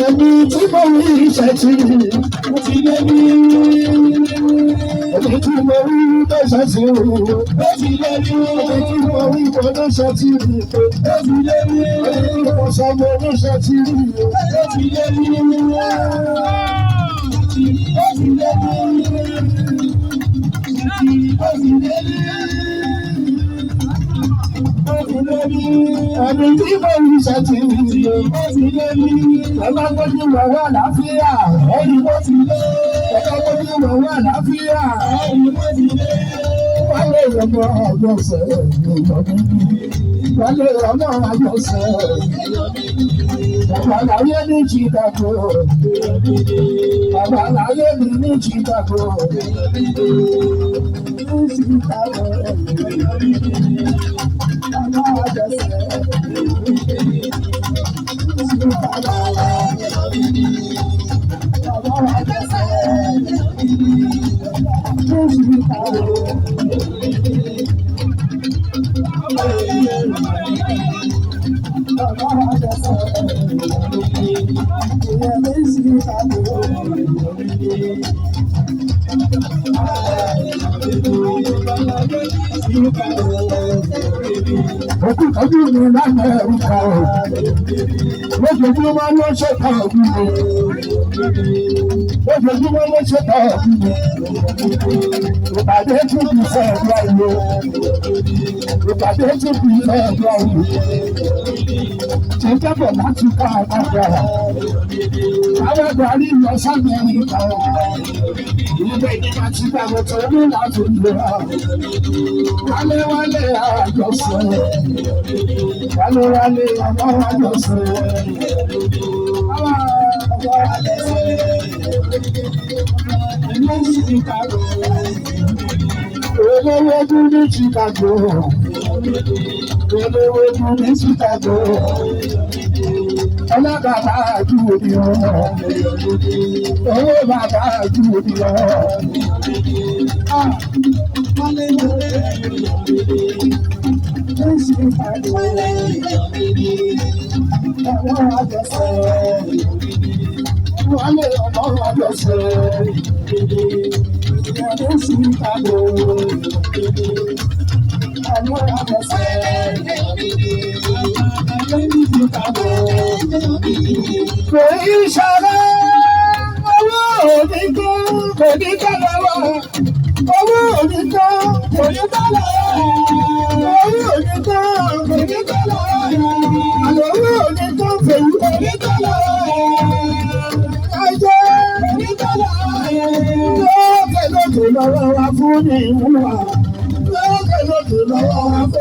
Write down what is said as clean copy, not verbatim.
Ẹni tí mo rí iṣẹ́ tí mo ti lé ní. Ẹni tí mo rí lọ́sẹ̀ tí mo ti lé ní. Ẹni tí mo rí mo lọ́sẹ̀ tí mo ti lé ní. Ẹni tí mo sọ mo lọ́sẹ̀ tí mo ti lé ní. Ẹni tí mo rí iṣẹ́ tí mo ti lé ní. Ẹgbẹ́ gbójú wọ̀ wá láfíà, ẹni mo ti lé. Ẹgbẹ́ gbójú wọ̀ wá láfíà, ẹni mo ti lé. Wọ́n lè rọmọ àjọṣe èèyàn níbí. Wọ́n lè rọmọ àjọṣe èèyàn níbí. Babaláyé ní Chicago. Babaláyé ní Chicago. Òkú tọ́jú mi lánàá ẹ̀rùkà ò. Lójoojúmọ́ ló ṣètò òbí mi. Lójoojúmọ́ ló ṣètò òbí mi. Ìpàdé tún bí fẹ́ ẹ̀rọ ìlú. Ìpàdé tún bí fẹ́ ẹ̀rọ ìlú. Ṣé kẹ́kọ̀ọ́ láti ká àgbàgbà? Àwọn ẹgbẹ̀rí lọ sábẹ́ ìta. Ibẹ̀ ni màá ti gbà wọ́n tó ní láti lè ra. Wálé àjọṣe. Wálé ọmọ àjọṣe. Olówó ní Chicago. Olówó ní Chicago. Ọlọ́bàbà àdúgbò ni wọ́n. Owó bàbá àdúgbò ni wọ́n. Wálé ọmọ àjọṣe. Kò ní ṣàrẹ́ owó òní kan kò ní ká lọ́wọ́. Owó òní kan kò ní ká lọ́wọ́. Owó òní kan kò ní ká lọ́wọ́. Àlọ́ owó òní kan fèyí kò ní ká lọ́wọ́. Ajé kò ní ká lọ́wọ́. Lókè lókè lọ́wọ́ wa fún ní ìwúwà. Lókè lókè lọ́wọ́ wa fún.